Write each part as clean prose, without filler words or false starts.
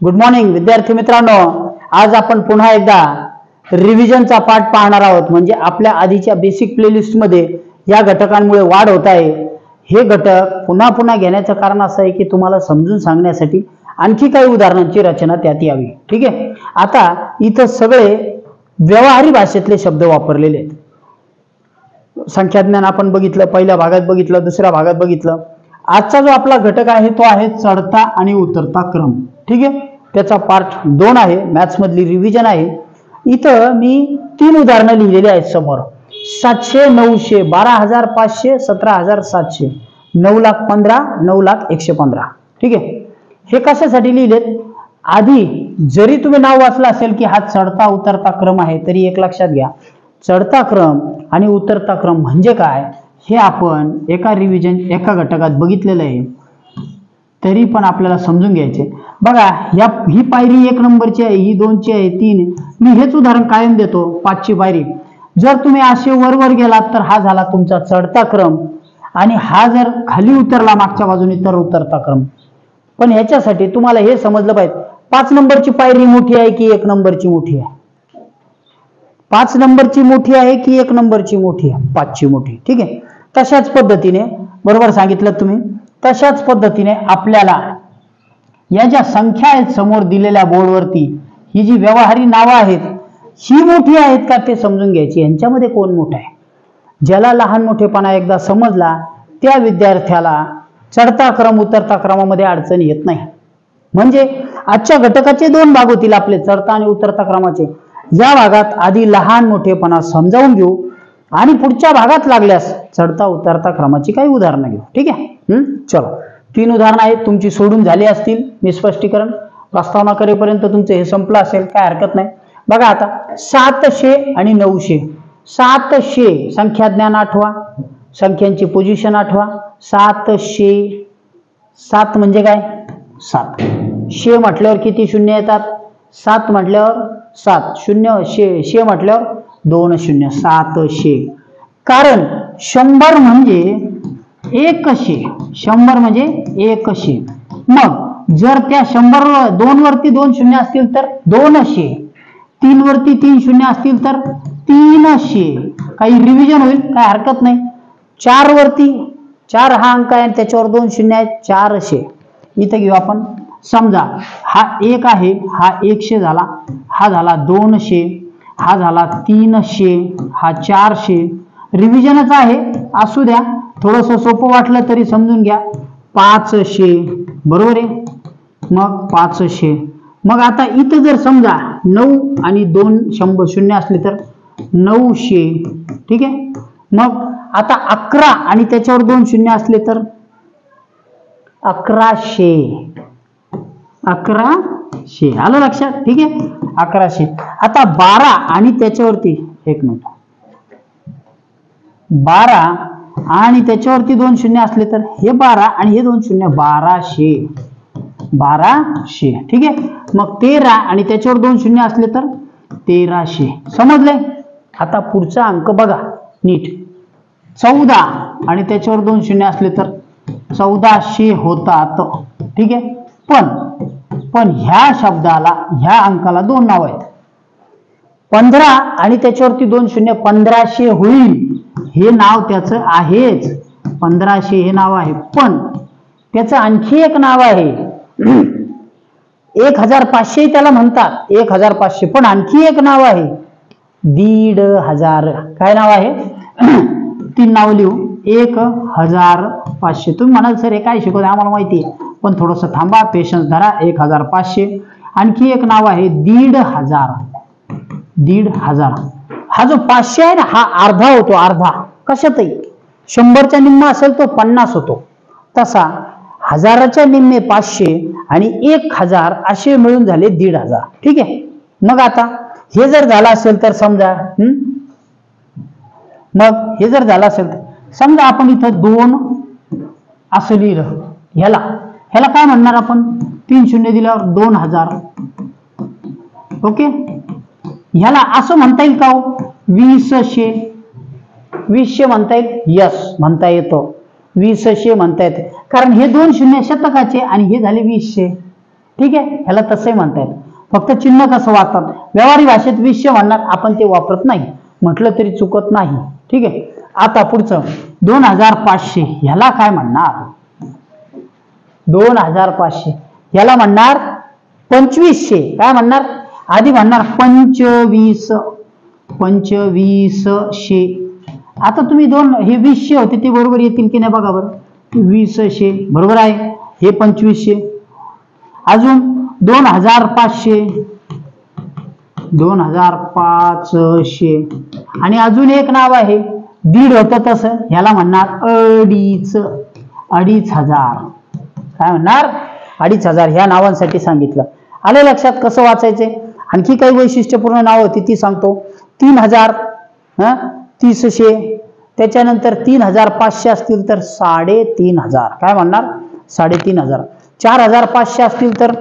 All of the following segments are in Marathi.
गुड मॉर्निंग विद्यार्थी मित्रांनो, आज आपण पुन्हा एकदा रिव्हिजनचा पाठ पाहणार आहोत. म्हणजे आपल्या आधीच्या बेसिक प्लेलिस्ट मध्ये या घटकांमुळे वाढ होत आहे. हे घटक पुन्हा पुन्हा घेण्याचं कारण असं आहे की तुम्हाला समजून सांगण्यासाठी आणखी काही उदाहरणांची रचना त्यात यावी. ठीक आहे. आता इथं सगळे व्यवहारी भाषेतले शब्द वापरलेले आहेत. संख्याज्ञान आपण बघितलं, पहिल्या भागात बघितलं, दुसऱ्या भागात बघितलं. आजचा जो आपला घटक आहे तो आहे चढता आणि उतरता क्रम. ठीक आहे. त्याचा पार्ट 2 आहे, मॅथ्स मधली रिव्हिजन आहे. इथं मी 3 उदाहरणं लिहिलेली आहेत समोर. 700, 900, 12,500, 17,700, 9,15,000, 9,01,15. ठीक आहे. हे कशासाठी लिहिलेत? आधी जरी तुम्ही नाव वाचलं असेल की हा चढता उतरता क्रम आहे, तरी एक लक्षात घ्या, चढता क्रम आणि उतरता क्रम म्हणजे काय हे आपण एका घटकात बघितलेलं आहे. तरी पण आपल्याला समजून घ्यायचे. बघा, ही पायरी 1 नंबरची आहे, ही 2ची आहे, 3. मी हेच उदाहरण कायम देतो. 5ची पायरी जर तुम्ही असे वर गेलात तर हा झाला तुमचा चढता क्रम, आणि हा जर खाली उतरला मागच्या बाजूने तर उतरता क्रम. पण ह्याच्यासाठी तुम्हाला हे समजलं पाहिजे, 5 नंबरची पायरी मोठी आहे की 1 नंबरची मोठी आहे? 5 नंबरची मोठी आहे की 1 नंबरची मोठी आहे? 5ची मोठी. ठीक आहे. तशाच पद्धतीने, बरोबर सांगितलं तुम्ही, तशाच पद्धतीने आपल्याला या ज्या संख्या आहेत समोर दिलेल्या बोर्डवरती, ही जी व्यवहारी नावं आहेत, ही मोठी आहेत का ते समजून घ्यायची. यांच्यामध्ये कोण मोठं आहे? ज्याला लहान मोठेपणा एकदा समजला त्या विद्यार्थ्याला चढता क्रम उतरता क्रमामध्ये अडचण येत नाही. म्हणजे आजच्या घटकाचे 2 भाग होतील आपले, चढता आणि उतरता क्रमाचे. या भागात आधी लहान मोठेपणा समजावून घेऊ आणि पुढच्या भागात लागल्यास चढता उतरता क्रमाची काही उदाहरणं घेऊ. ठीक आहे. चलो, 3 उदाहरणं आहेत, तुमची सोडून झाली असतील. मी स्पष्टीकरण प्रस्तावना करेपर्यंत तुमचं हे संपलं असेल, काय हरकत नाही. बघा आता 700 आणि 900. 700 संख्याज्ञान आठवा, संख्यांची पोझिशन आठवा. 700, 7 म्हणजे काय? 7. शे म्हटल्यावर किती शून्य येतात? 7 म्हटल्यावर 7 शून्य, शे म्हटल्यावर 2 शून्य, 700. कारण 100 म्हणजे 100. 100 म्हणजे 100. मग जर त्या 100 2 वरती 2 शून्य असतील तर 200, 3 वरती 3 शून्य असतील तर 300. काही रिव्हिजन होईल, काय हरकत नाही. 4 वरती 4 हा अंक आहे आणि त्याच्यावर 2 शून्य आहेत, 400. इथे घेऊ आपण. समजा हा 1 आहे, हा 100 झाला, हा झाला 200, हा झाला 300, हा 400. रिव्हिजनच आहे, असू द्या. थोडस सोपं वाटलं तरी समजून घ्या. 500, बरोबर आहे. मग 500. मग आता इथं जर समजा 9 आणि 2 शून्य असले तर 900. ठीक आहे. मग आता 11 आणि त्याच्यावर 2 शून्य असले तर 1100. 1100 आलं लक्षात. ठीक आहे. 1100. आता 12 आणि त्याच्यावरती 1 मिनिट, 12 आणि त्याच्यावरती 2 शून्य असले तर हे 12 आणि हे 2 शून्य, 1200. 1200. ठीक आहे. मग 13 आणि त्याच्यावर 2 शून्य असले तर 1300. समजले? आता पुढचा अंक बघा नीट. 14 आणि त्याच्यावर 2 शून्य असले तर 1400 होतात. ठीक आहे. पण ह्या शब्दाला, ह्या अंकाला 2 नाव आहेत. 15 आणि त्याच्यावरती 2 शून्य, 1500 होईल. हे नाव त्याचं आहेच, 1500 हे नाव आहे. पण त्याचं आणखी एक नाव आहे, 1500 त्याला म्हणतात, 1500. पण आणखी एक नाव आहे 1500. काय नाव आहे? 3 नाव लिहू. 1500. तुम्ही म्हणाल सर हे काय शिकवत आम्हाला माहिती आहे, पण थोडस थांबा, पेशन्स धरा. 1500. आणखी एक नाव आहे 1500. 1500. हा जो 500 आहे ना, हा अर्धा होतो, अर्धा. कशातही 100च्या निम्मा असेल तो 50 होतो. तसा 1000च्या निम्मे 500 आणि 1000 असे मिळून झाले 1500. ठीक आहे. मग आता हे जर झालं असेल तर समजा, मग हे जर झालं असेल तर समजा आपण इथं 2 असं लिहिलं. ह्याला काय म्हणणार आपण? 3 शून्य दिल्यावर 2000. ओके. ह्याला असं म्हणता येईल का हो? 2000. 2000 म्हणता येईल? यस, म्हणता येतो. 2000 म्हणता येते, कारण हे 2 शून्य शतकाचे आणि हे झाले 2000. ठीक आहे, ह्याला तसंही म्हणता येतं. फक्त चिन्ह कसं वाचतात, व्यवहारिक भाषेत 20 म्हणणार, आपण ते वापरत नाही, म्हटलं तरी चुकत नाही. ठीक आहे. आता पुढचं 2500, ह्याला काय म्हणणार? 2500 ह्याला म्हणणार 2500. काय म्हणणार? आधी म्हणणार 2500. आता तुम्ही हे 2000 होते ते बरोबर येतील की नाही बघा बरं. 2000 बरोबर आहे, हे 2500. अजून 2500 आणि अजून एक नाव आहे, 1.5 होतं तसं, ह्याला म्हणणार 2500. काय म्हणणार? 2500. ह्या नावांसाठी सांगितलं. आले लक्षात कसं वाचायचे? आणखी काही वैशिष्ट्यपूर्ण नाव होती ती सांगतो. 3000, 300, त्याच्यानंतर 3500 असतील तर 3500. काय म्हणणार? 3500. 4500 असतील तर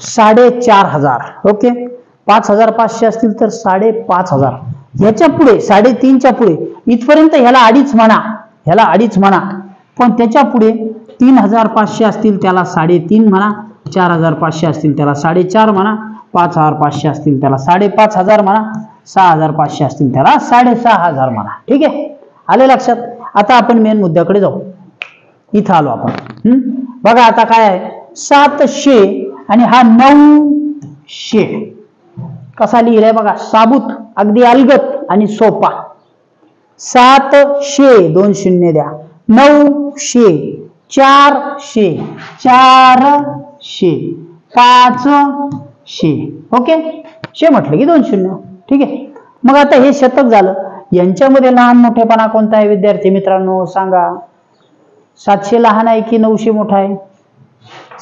4500. ओके. 5500 असतील तर 5500. ह्याच्या पुढे 3.5च्या पुढे इथपर्यंत ह्याला 2.5 म्हणा, पण त्याच्या पुढे 3500 असतील त्याला 3.5 म्हणा, 4500 असतील त्याला 4.5 म्हणा, 5500 असतील त्याला 5500 म्हणा, 6500 असतील त्याला 6500 म्हणा. ठीक आहे, आले लक्षात? आता आपण मेन मुद्द्याकडे जाऊ. इथं आलो आपण. बघा आता काय आहे, 700 आणि हा 900. कसा लिहिलाय बघा, साबूत, अगदी अलगत आणि सोपा. 700 2 शून्य द्या, 900, 400, 400, 500. ओके, शे म्हटलं की 2 शून्य. ठीक आहे. मग आता हे शतक झालं. यांच्यामध्ये लहान मोठेपणा कोणता आहे विद्यार्थी मित्रांनो सांगा? 700 लहान आहे की 900 मोठा आहे?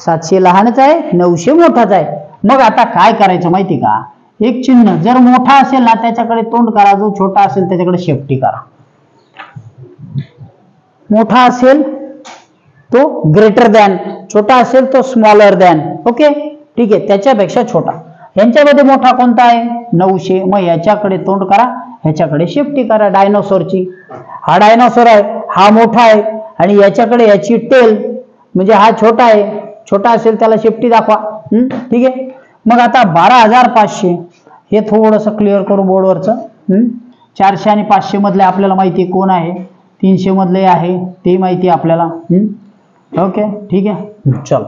700 लहानच आहे, 900 मोठाच आहे. मग आता काय करायचं माहिती का? एक चिन्ह जर मोठा असेल ना त्याच्याकडे तोंड करा, जो छोटा असेल त्याच्याकडे शेपटी करा. मोठा असेल तो ग्रेटर दॅन, छोटा असेल तो स्मॉलर दॅन. ओके, ठीक आहे, त्याच्यापेक्षा छोटा. यांच्यामध्ये मोठा कोणता आहे? 900. मग याच्याकडे तोंड करा, ह्याच्याकडे शेपटी करा. डायनोसॉरची, हा डायनोसॉर आहे, हा मोठा आहे, आणि याच्याकडे याची टेल म्हणजे हा छोटा आहे. छोटा असेल त्याला शेपटी दाखवा. ठीक आहे. मग आता 12500 हे थोडंसं क्लिअर करू बोर्डवरचं. 400 आणि 500 मधले आपल्याला माहिती कोण आहे, 300 मधले आहे ते माहिती आपल्याला. ओके, ठीक आहे. चल,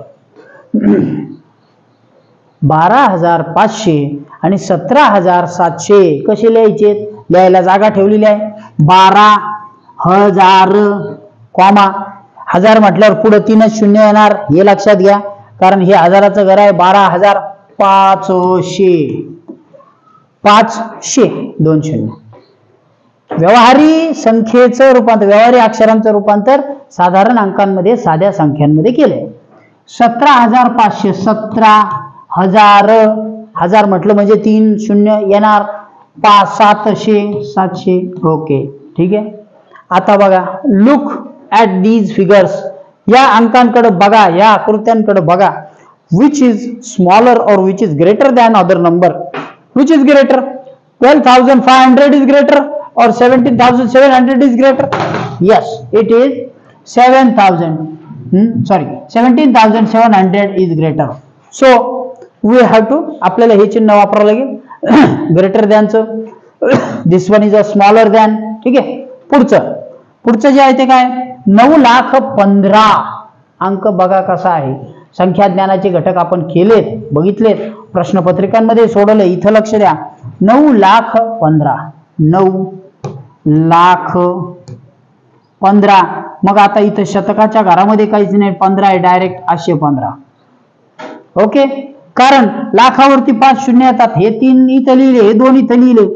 12500 आणि 17700 कसे लिहायचे? लिहायला जागा ठेवलेली आहे. 12000 कॉमा, 1000 म्हटल्यावर पुढे 3च शून्य येणार, हे लक्षात घ्या, कारण हे हजाराचं घर आहे. 12500, 500 2 शून्य. व्यवहारी संख्येचं रूपांतर, व्यवहारी अक्षरांचं रूपांतर साधारण अंकांमध्ये, साध्या संख्यांमध्ये केलंय. 17500, 17000, 1000 म्हटलं म्हणजे 3 शून्य येणार. 700, 700. ओके, ठीक आहे. आता बघा, लुक ऍट दीज फिगर्स, या अंकांकडे बघा, या आकृत्यांकडे बघा. विच इज स्मॉलर और which is greater than other number? Which is greater? 12500 is greater or 17700 is greater? Yes, it is 17,700 is greater. So we have to, आपल्याला हे चिन्ह वापरावं लागेल, ग्रेटर दॅनचं. This one is a smaller than. ठीक आहे. पुढचं जे आहे ते काय? 9,15,000 अंक. बघा कसा आहे, संख्या ज्ञानाचे घटक आपण केलेत, बघितलेत, प्रश्नपत्रिकांमध्ये सोडवले. इथं लक्ष द्या. 9,15,000, 9,15,000. मग आता इथं शतकाच्या घरामध्ये काहीच नाही, 15 आहे, डायरेक्ट 815. ओके, कारण लाखावरती 5 शून्य येतात. हे 3 इथं लिहिले, हे 2 इथं लिहिले.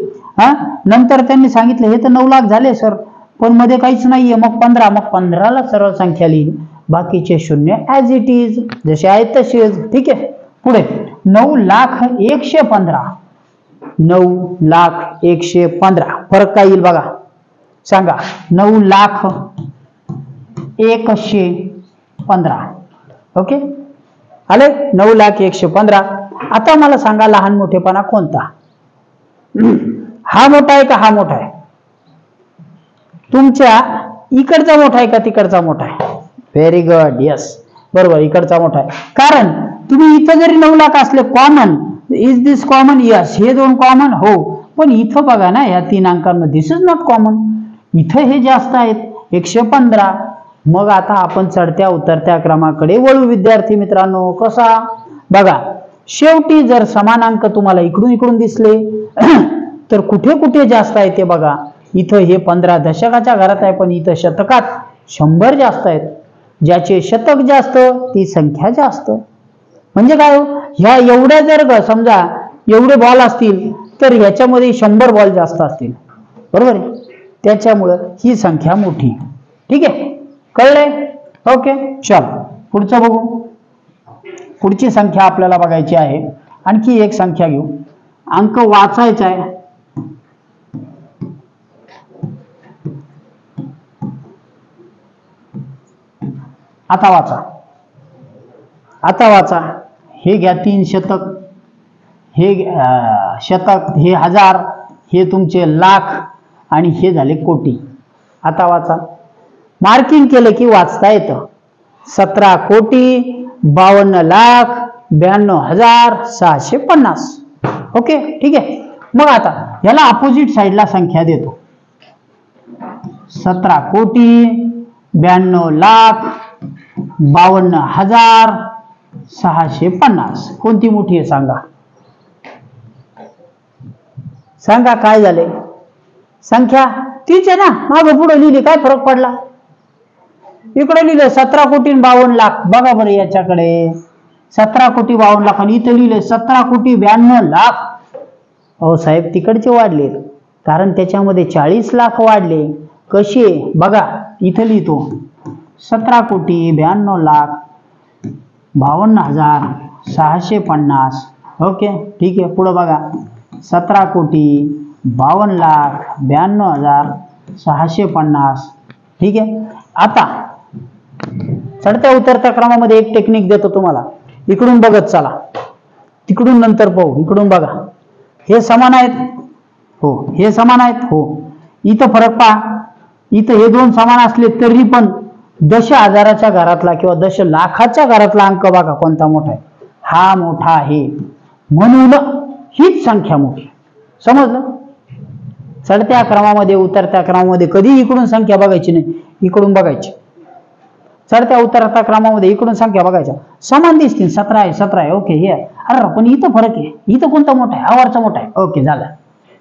नंतर त्यांनी सांगितलं हे तर 9 लाख झाले सर, पण मध्ये काहीच नाहीये. मग 15, मग 15ला सरळ संख्या लिहिली, बाकीचे शून्य ऍज इट इज, जसे आहेत तसेच. ठीक आहे. पुढे 9,115,000, 9,115,000. फरक काय येईल बघा, सांगा. 9,115,000. ओके, आले. 9,115,000. आता मला सांगा लहान मोठेपणा कोणता? हा मोठा आहे का हा मोठा आहे? तुमच्या इकडचा मोठा आहे का तिकडचा मोठा आहे? Very good. यस, बरोबर, इकडचा मोठा आहे. कारण तुम्ही इथं जरी 9 लाख असले common, is this common, yes, हे दोन कॉमन, हो, पण इथं बघा ना, या 3 अंकांमध्ये दिस इज नॉट कॉमन, इथं हे जास्त आहेत 115. मग आता आपण चढत्या उतरत्या क्रमाकडे वळू विद्यार्थी मित्रांनो. कसा? बघा, शेवटी जर समान अंक तुम्हाला इकडून इकडून दिसले तर कुठे कुठे जास्त आहे ते बघा. इथं हे 15 दशकाच्या घरात आहे, पण इथं शतकात 100 जास्त आहेत. ज्याचे शतक जास्त ती संख्या जास्त. म्हणजे काय हो, ह्या एवढ्या जर समजा एवढे बॉल असतील तर ह्याच्यामध्ये 100 बॉल जास्त असतील, बरोबर आहे. त्याच्यामुळं ही संख्या मोठी. ठीक आहे, कळलंय? ओके, चल पुढचं बघू. पुढची संख्या आपल्याला बघायची आहे. आणखी एक संख्या घेऊ. अंक वाचायचा आहे. आता वाचा, आता वाचा. हे घ्या 3 शतक, हे शतक, हे हजार, हे तुमचे लाख आणि हे झाले कोटी. आता वाचा. मार्किंग केलं की वाचता येतं. 17 कोटी 52 लाख 92,650. ओके, ठीक आहे. मग आता याला अपोजिट साइडला संख्या देतो. 17 कोटी 92 लाख 52,650. कोणती मोठी आहे सांगा? सांगा काय झाले? संख्या तीच आहे ना, मागं पुढे लिहिली, काय फरक पडला? इकडे लिहिले 17 कोटी 52 लाख. बघा बरं याच्याकडे 17 कोटी 52 लाख आणि इथे लिहिले 17 कोटी 92 लाख. अहो साहेब, तिकडचे वाढले कारण त्याच्यामध्ये 40 लाख वाढले. कसे? बघा इथे लिहितो 17 कोटी 92 लाख 52,650. ओके, ठीक आहे. पुढे बघा 17 कोटी 52 लाख 92,650. ठीक आहे. आता चढत्या उतरत्या क्रमामध्ये एक टेक्निक देतो तुम्हाला. इकडून बघत चला, तिकडून नंतर पाहू. इकडून बघा, हे समान आहेत, हो, हे समान आहेत, हो. इथं फरक पहा. इथं हे दोन समान असले तरी पण 10,000च्या घरातला किंवा 10,00,000च्या घरातला अंक बघा कोणता मोठा आहे. हा मोठा आहे, म्हणून हीच संख्या मोठी. समजलं? चढत्या क्रमामध्ये उतरत्या क्रमामध्ये कधी इकडून संख्या बघायची नाही, इकडून बघायची. चढत्या उतरत्या क्रमामध्ये इकडून संख्या बघायच्या, समान दिसतील. 17 आहे, 17 आहे, ओके. हे अरे पण इथं फरक आहे. इथं कोणता मोठा आहे? हा वरचा मोठा आहे. ओके, झालं,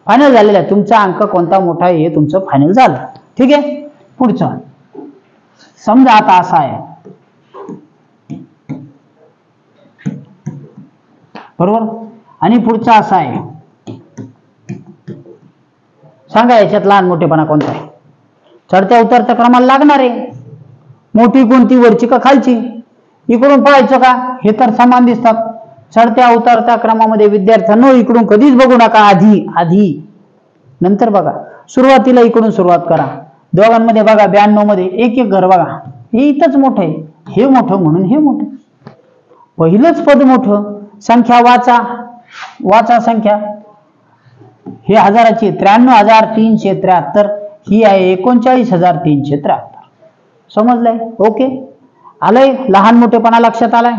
फायनल झालेला आहे. तुमचा अंक कोणता मोठा आहे हे तुमचं फायनल झालं. ठीक आहे. पुढचं समजा आता असा आहे, बरोबर, आणि पुढचा असा आहे. सांगा याच्यात लहान मोठेपणा कोणता आहे? चढत्या उतरत्या क्रमाला लागणार आहे. मोठी कोणती, वरची का खालची? इकडून पाहायचं का? हे तर समान दिसतात. चढत्या उतरत्या क्रमामध्ये विद्यार्थ्यांनो इकडून कधीच बघू नका. आधी नंतर बघा. सुरुवातीला इकडून सुरुवात करा. दोघांमध्ये बघा 92 मध्ये एक एक घर बघा. हे इथंच मोठं आहे, हे मोठं म्हणून हे मोठं. पहिलंच पद मोठं. संख्या वाचा संख्या. हे हजाराची 93,373. ही आहे 39,373. समजलंय? ओके, आलंय? लहान मोठेपणा लक्षात आलाय?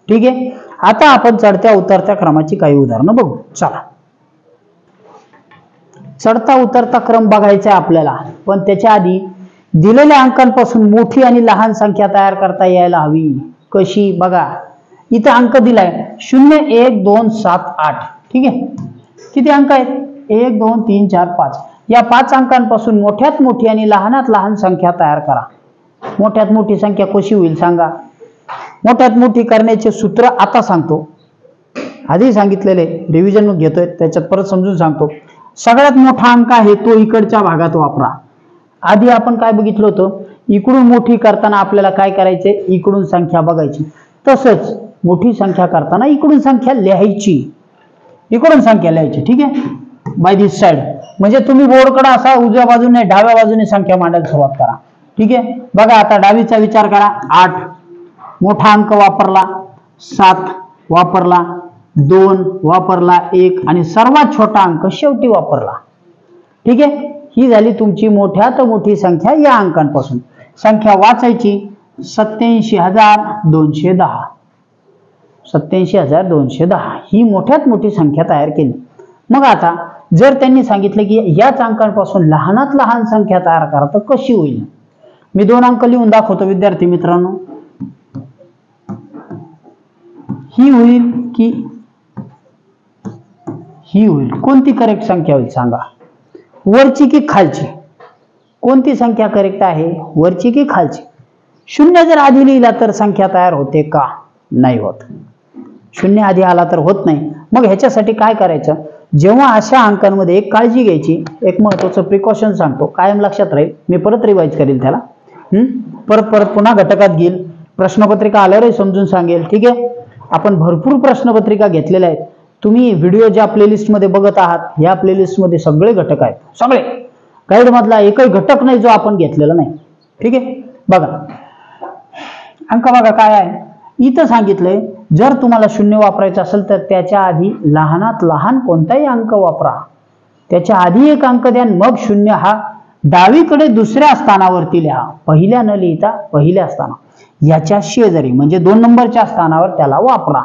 ठीक आहे. आता आपण चढत्या उतरत्या क्रमाची काही उदाहरणं बघू. चला, चढता उतरता क्रम बघायचा आपल्याला, पण त्याच्या आधी दिलेल्या अंकांपासून मोठी आणि लहान संख्या तयार करता यायला हवी. कशी? बघा इथं अंक दिलाय 0 1 2 7 8. ठीक आहे. किती अंक आहेत? 1 2 3 4 5. या 5 अंकांपासून मोठ्यात मोठी आणि लहानात लहान संख्या तयार करा. मोठ्यात मोठी संख्या कशी होईल सांगा? मोठ्यात मोठी करण्याचे सूत्र आता सांगतो. आधी सांगितलेले रिव्हिजन घेतोय, त्याच्यात परत समजून सांगतो. सगळ्यात मोठा अंक आहे तो इकडच्या भागात वापरा. आधी आपण काय बघितलं होतं? इकडून मोठी करताना आपल्याला काय करायचे? इकडून संख्या बघायची. तसंच मोठी संख्या करताना इकडून संख्या लिहायची. इकडून संख्या लिहायची. ठीक आहे, बाय दिस साइड. म्हणजे तुम्ही बोर्डकडे असा उजव्या बाजूने डाव्या बाजूने संख्या मांडायला सुरुवात करा. ठीक आहे. बघा आता डावीचा विचार करा. 8 मोठा अंक वापरला, 7 वापरला, 2 वापरला, 1 आणि सर्वात छोटा अंक शेवटी वापरला. ठीक आहे. ही झाली तुमची मोठ्यात मोठी संख्या या अंकांपासून. संख्या वाचायची, 87,210. 87,210 ही मोठ्यात मोठी संख्या तयार केली. मग आता जर त्यांनी सांगितलं की याच अंकांपासून लहानात लहान संख्या तयार करा तर कशी होईल? मी 2 अंक लिहून दाखवतो विद्यार्थी मित्रांनो. ही होईल की ही होईल? कोणती करेक्ट संख्या होईल सांगा? वरची की खालची? कोणती संख्या करेक्ट आहे, वरची की खालची? शून्य जर आधी लिहिला तर संख्या तयार होते का? नाही होत. शून्य आधी आला तर होत नाही. मग ह्याच्यासाठी काय करायचं? जेव्हा अशा अंकांमध्ये एक काळजी घ्यायची, एक महत्वाचं प्रिकॉशन सांगतो, कायम लक्षात राहील. मी परत रिवाइज करेल त्याला, परत पुन्हा घटकात घेईल, प्रश्नपत्रिका आल्यावरही समजून सांगेल. ठीक आहे, आपण भरपूर प्रश्नपत्रिका घेतलेल्या आहेत. तुम्ही व्हिडिओ ज्या प्लेलिस्ट मध्ये बघत आहात या प्लेलिस्ट मध्ये सगळे घटक आहेत. सगळे गाईड मधला एकही घटक नाही जो आपण घेतलेला नाही. ठीक आहे, बघा अंक बघा काय आहे. इथं सांगितलंय जर तुम्हाला शून्य वापरायचं असेल तर त्याच्या आधी लहानात लहान कोणताही अंक वापरा. त्याच्या आधी एक अंक द्या, मग शून्य हा डावीकडे दुसऱ्या स्थानावरती लिहा. पहिल्या न लिहिता पहिल्या स्थाना, याच्या शेजारी म्हणजे 2 नंबरच्या स्थानावर त्याला वापरा.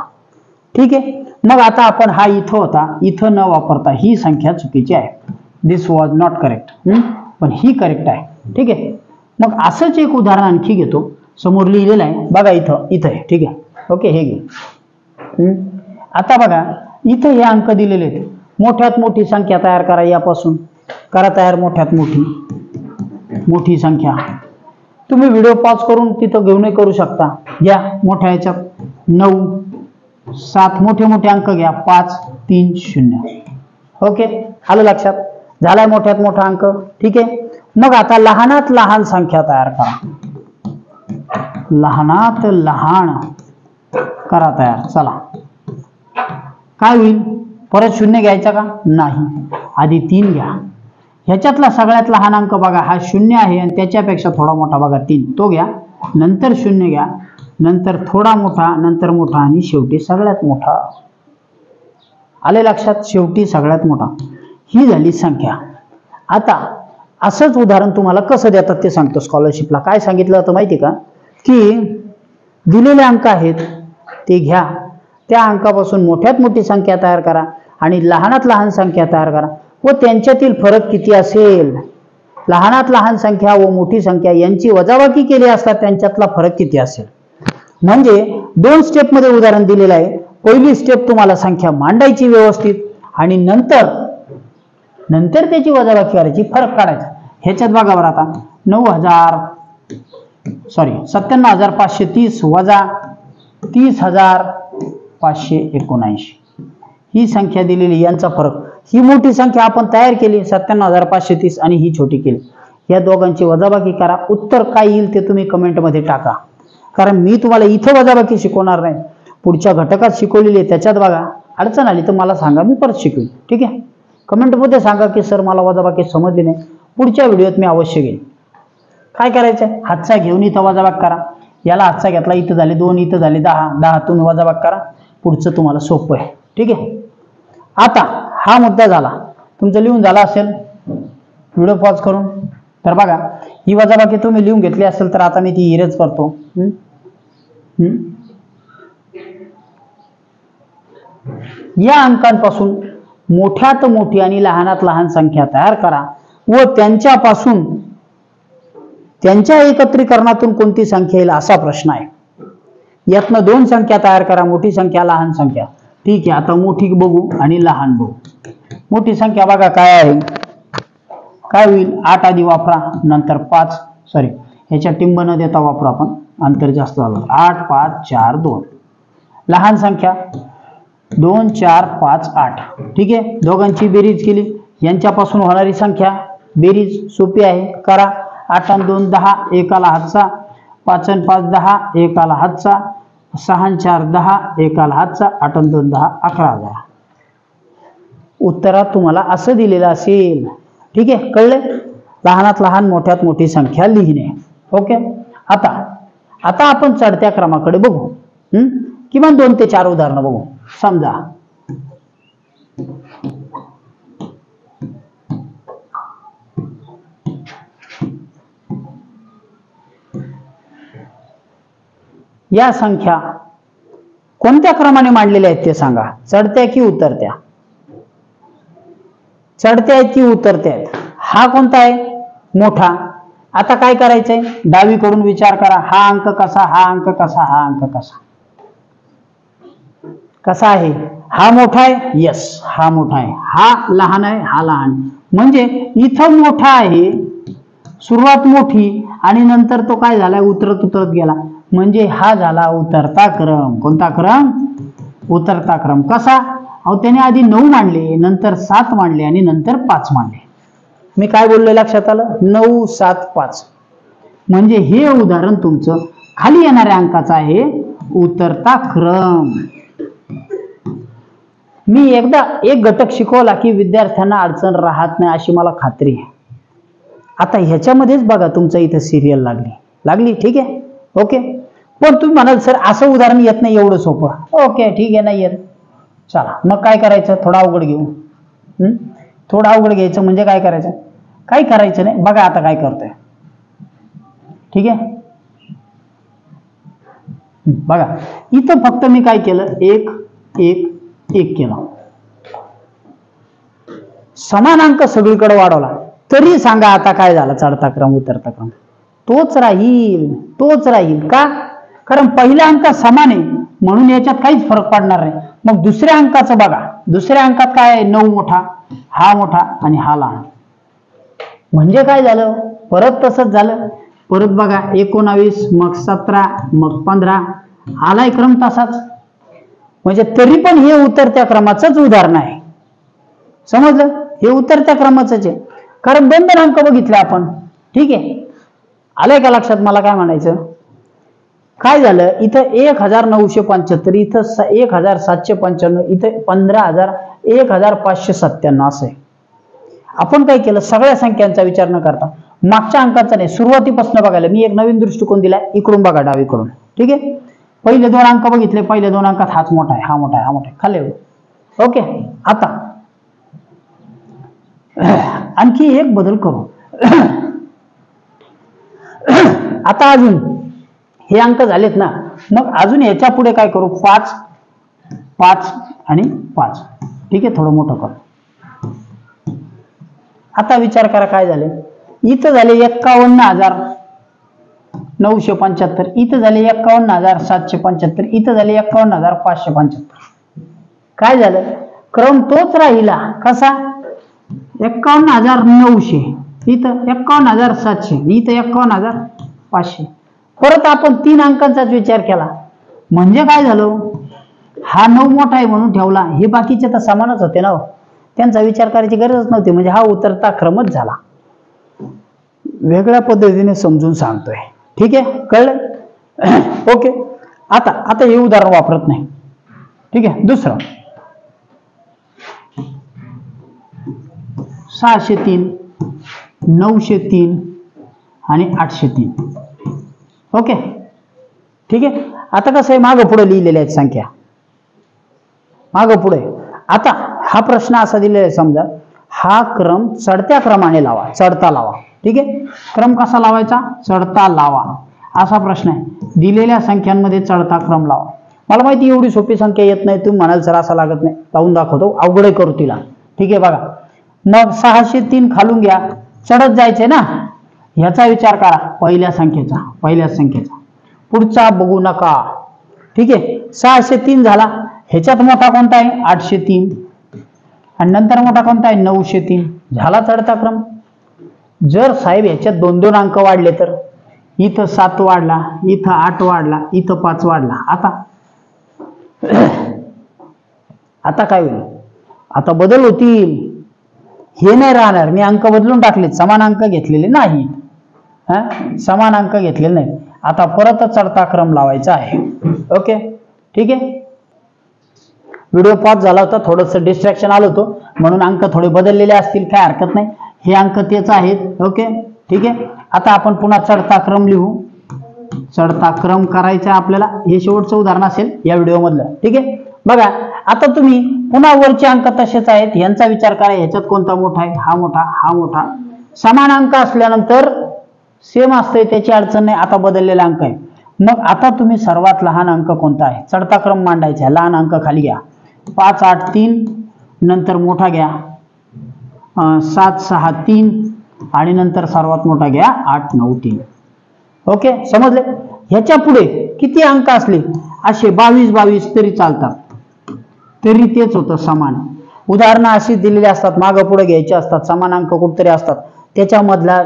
ठीक आहे, मग आता आपण हा इथं होता, इथं न वापरता ही संख्या चुकीची आहे. दिस वॉज नॉट करेक्ट, पण ही करेक्ट आहे. ठीक आहे, मग असंच एक उदाहरण आणखी घेतो. समोर लिहिलेलं आहे बघा, इथं आहे. ठीक आहे, ओके, हे घे. आता बघा इथं हे अंक दिलेले आहेत. मोठ्यात मोठी संख्या तयार करा. यापासून करा तयार मोठ्यात मोठी संख्या. तुम्ही व्हिडिओ पॉज करून तिथं घेऊनही करू शकता. घ्या मोठ्या ह्याच्यात 9, 7 मोठे अंक घ्या. 5, 3, 0. ओके, आलं लक्षात? झालाय मोठ्यात मोठा अंक. ठीक आहे, मग आता लहानात लहान संख्या तयार करा. लहानात लहान करा तयार. चला काय होईल? परत 0 घ्यायचा का? नाही, आधी 3 घ्या. ह्याच्यातला सगळ्यात लहान अंक बघा हा 0 आहे आणि त्याच्यापेक्षा थोडा मोठा बघा 3, तो घ्या. नंतर 0 घ्या, नंतर थोडा मोठा, नंतर मोठा आणि शेवटी सगळ्यात मोठा. आले लक्षात? शेवटी सगळ्यात मोठा. ही झाली संख्या. आता असंच उदाहरण तुम्हाला कसं देतात ते सांगतो. स्कॉलरशिपला काय सांगितलं होतं माहिती का? की दिलेले अंक आहेत ते घ्या, त्या अंकापासून मोठ्यात मोठी संख्या तयार करा आणि लहानात लहान संख्या तयार करा व त्यांच्यातील फरक किती असेल. लहानात लहान संख्या व मोठी संख्या यांची वजाबाकी केली असता त्यांच्यातला फरक किती असेल. म्हणजे 2 स्टेप मध्ये उदाहरण दिलेलं आहे. पहिली स्टेप तुम्हाला संख्या मांडायची व्यवस्थित आणि नंतर त्याची वजाबाकी करायची, फरक काढायचा. ह्याच्यात बघा बरं आता 97,530 वजा 30,579 ही संख्या दिलेली, यांचा फरक. ही मोठी संख्या आपण तयार केली 97,530 आणि ही छोटी केली. या दोघांची वजाबाकी करा. उत्तर काय येईल ते तुम्ही कमेंट मध्ये टाका, कारण मी तुम्हाला इथं वजाबाकी शिकवणार नाही, पुढच्या घटकात शिकवलेली आहे. त्याच्यात बघा अडचण आली तर मला सांगा, मी परत शिकवेन. ठीक आहे, कमेंट मध्ये सांगा की सर मला वजाबाकी समजली नाही, पुढच्या व्हिडिओत मी अवश्य घेईन. काय करायचं? हातचा घेऊन इथं वजाबाकी करा. याला हातचा घेतला, इथं झाले 2, इथं झाले 10, 10 तून वजाबाकी करा. पुढचं तुम्हाला सोपं आहे. ठीक आहे, आता हा मुद्दा झाला तुमचं, लिहून झाला असेल व्हिडिओ पॉज करून. तर बघा ही वजाबाकी तुम्ही लिहून घेतली असेल तर आता मी ती इरेज करतो. या अंकांपासून मोठ्यात मोठी आणि लहानात लहान संख्या तयार करा व त्यांच्यापासून त्यांच्या एकत्रीकरणातून कोणती संख्या येईल असा प्रश्न आहे. यातनं 2 संख्या तयार करा, मोठी संख्या लहान संख्या. ठीक आहे, आता मोठी बघू आणि लहान बघू. मोठी संख्या बघा काय आहे, काय होईल? 8 आधी वापरा, नंतर 5, ह्याच्या टिंब न देता वापरा, आपण अंतर जास्त झालं. 8, 5, 4, 2. लहान संख्या 2, 4, 5, 8. ठीक आहे, दोघांची बेरीज केली, यांच्यापासून होणारी संख्या बेरीज सोपी आहे, करा. 8 आणि 2 10, एकाला हातचा. 5 आणि 5 10, एकाला हातचा. 6 आणि 4 10, एकाला हातचा. 8 आणि 2 10, 11,000. उत्तरात तुम्हाला असं दिलेलं असेल. ठीक आहे, कळले? लहानात लहान मोठ्यात मोठी संख्या लिहिणे. ओके, आता आपण चढत्या क्रमाकडे बघू. किमान 2 ते 4 उदाहरणं बघू. समजा या संख्या कोणत्या क्रमाने मांडलेल्या आहेत ते सांगा. चढत्या की उतरत्या? चढत्या आहेत की उतरत्या आहेत? हा कोणता आहे? मोठा. आता काय करायचंय? डावीकडून विचार करा. हा अंक कसा, हा अंक कसा, हा अंक कसा, कसा आहे? हा मोठा आहे. यस, हा मोठा आहे. हा लहान आहे, हा लहान आहे. म्हणजे इथं मोठा आहे, सुरुवात मोठी, आणि नंतर तो काय झाला? उतरत उतरत गेला. म्हणजे हा झाला उतरता क्रम. कोणता क्रम? उतरता क्रम. कसा? अहो त्याने आधी 9 मांडले, नंतर 7 मांडले, आणि नंतर 5 मांडले. मी काय बोललोय लक्षात आलं? 9, 7, 5. म्हणजे हे उदाहरण तुमचं खाली येणाऱ्या अंकाचं आहे, उतरता क्रम. मी एकदा एक घटक शिकवला की विद्यार्थ्यांना अडचण राहत नाही अशी मला खात्री आहे. आता ह्याच्यामध्येच बघा तुमचं इथे सिरियल लागली. ठीक आहे, ओके. पण तुम्ही म्हणाल सर असं उदाहरण येत नाही एवढं सोपं. ओके, ठीक आहे, नाही येत. चला मग काय करायचं? थोडं अवघड घेऊ. थोडं अवघड घ्यायचं म्हणजे काय करायचं? काही करायचं नाही. बघा आता काय करतोय. ठीक आहे, बघा इथं फक्त मी काय केलं? 1 1 1 केलं. समान अंक सगळीकडे वाढवला. तरी सांगा आता काय झाला? चढता क्रम उतरता क्रम तोच राहील. का? कारण पहिल्या अंक समान आहे म्हणून याच्यात काहीच फरक पडणार नाही. मग दुसऱ्या अंकाचं बघा. दुसऱ्या अंकात काय आहे? 9 मोठा, हा मोठा, आणि हा लहान. म्हणजे काय झालं? परत तसंच झालं. परत बघा 19, मग 17, मग 15, आलाय क्रम तसाच. म्हणजे तरी पण हे उतरत्या क्रमाचंच उदाहरण आहे. समजलं? हे उतरत्या क्रमाचंच आहे कारण 2 अंक बघितले आपण. ठीक आहे, आलंय का लक्षात? मला काय म्हणायचं? काय झालं? इथं 1975, इथं 1795, इथं 15,597 असं आहे. आपण काय केलं? सगळ्या संख्यांचा विचार न करता मागच्या अंकाचा नाही, सुरुवातीपासून बघायला मी एक नवीन दृष्टिकोन दिलाय. इकडून बघा, डावीकडून. ठीक आहे, पहिले 2 अंक बघितले. पहिले 2 अंकात हाच मोठा आहे, हा मोठा आहे, हा मोठा आहे, खाली. ओके, आता आणखी एक बदल करू. आता अजून हे अंक झालेत ना, मग अजून याच्या पुढे काय करू? 5 5 आणि 5. ठीक आहे, थोडं मोठं करू. आता विचार करा काय झाले? इथं झाले 51,975, इथं झाले 51,775, इथं झाले 51,575. काय झालं? क्रम तोच राहिला. कसा? 51,900, इथं 51,700, इथं 51,500. परत आपण 3 अंकांचाच विचार केला. म्हणजे काय झालं? हा 9 मोठा आहे म्हणून ठेवला. हे बाकीचे तर समानच होते ना, त्यांचा विचार करायची गरजच नव्हती. म्हणजे हा उतरता क्रमच झाला. वेगळ्या पद्धतीने समजून सांगतोय. ठीक आहे, कळलं? ओके. आता हे उदाहरण वापरत नाही. ठीक आहे, दुसरं 603, 903 आणि 803. ओके, ठीक आहे. आता कसं आहे? मागं पुढे लिहिलेल्या आहेत संख्या, मागं पुढे. आता हा प्रश्न असा दिलेला आहे, समजा हा क्रम चढत्या क्रमाने लावा, चढता लावा. ठीक आहे, क्रम कसा लावायचा? चढता लावा, असा प्रश्न आहे. दिलेल्या संख्यांमध्ये चढता क्रम लावा. मला माहिती एवढी सोपी संख्या येत नाही. तुम्ही म्हणाल सर असा लागत नाही, लावून दाखवतो, अवघड करू तिला. ठीक आहे, बघा मग 603 खालून घ्या, चढत जायचे ना. ह्याचा विचार करा, पहिल्या संख्येचा. पुढचा बघू नका. ठीक आहे, 603 झाला. ह्याच्यात मोठा कोणता आहे? 803, आणि नंतर मोठा कोणता आहे? 903. झाला चढता क्रम. जर साहेब ह्याच्यात 2-2 अंक वाढले तर इथं 7 वाढला, इथं 8 वाढला, इथं 5 वाढला. आता काय होईल? आता बदल होतील. हे नाही राहणार. मी अंक बदलून टाकले, समान अंक घेतलेले नाही. समान अंक घेतलेले नाही. आता परत चढता क्रम लावायचा आहे. ओके, ठीक आहे. व्हिडिओ पॉज झाला होता, थोडंसं डिस्ट्रॅक्शन आलं होतं म्हणून अंक थोडे बदललेले असतील, काय हरकत नाही. हे अंक तेच आहेत. ओके, ठीक आहे. आता आपण पुन्हा चढता क्रम लिहू. चढता क्रम करायचा आपल्याला. हे शेवटचं उदाहरण असेल या व्हिडिओ मधलं. ठीक आहे, बघा आता तुम्ही पुन्हा वरचे अंक तसेच आहेत. यांचा विचार करा, ह्याच्यात कोणता मोठा आहे? हा मोठा, हा मोठा. समान अंक असल्यानंतर सेम असतंय, त्याची अडचण नाही. आता बदललेला अंक आहे मग आता तुम्ही सर्वात लहान अंक कोणता आहे चढता क्रम मांडायचा आहे. लहान अंक खाली घ्या. 5 8 3 नंतर मोठा घ्या 7 6 3 आणि नंतर सर्वात मोठा घ्या 8 9 3. ओके समजले. ह्याच्या पुढे किती अंक असले असे 22 22 तरी चालतात, तरी तेच होतं समान. उदाहरणं अशी दिलेली असतात, मागं पुढे घ्यायचे असतात, समान अंक कुठतरी असतात, त्याच्यामधला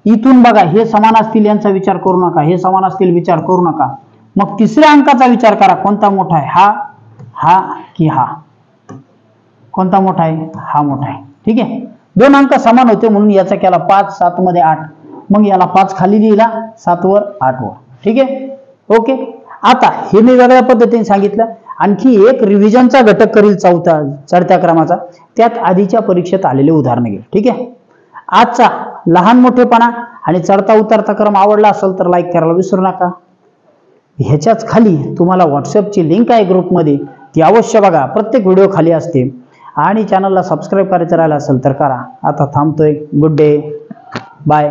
इथून बघा हे समान असतील यांचा विचार करू नका, हे समान असतील विचार करू नका. मग तिसऱ्या अंकाचा विचार करा, कोणता मोठा आहे, हा की हा. कोणता मोठा आहे, हा मोठा आहे. ठीक आहे, दोन अंक समान होते म्हणून याचा केला 5 7 मध्ये 8, मग याला 5 खाली लिहिला 7 वर 8 वर. ठीक आहे ओके. आता हे मी वेगळ्या पद्धतीने सांगितलं. आणखी एक रिव्हिजनचा घटक करील चढत्या क्रमाचा, त्यात आधीच्या परीक्षेत आलेले उदाहरण घे. ठीक आहे. आजचा लहान मोठेपणा आणि चढता उतरता क्रम आवडला असेल तर लाईक करायला विसरू नका. ह्याच्याच खाली तुम्हाला व्हॉट्सअपची लिंक आहे ग्रुपमध्ये, ती अवश्य बघा, प्रत्येक व्हिडिओ खाली असते. आणि चॅनलला सबस्क्राईब करायचं राहिलं असेल तर करा. आता थांबतोय. Good day, bye.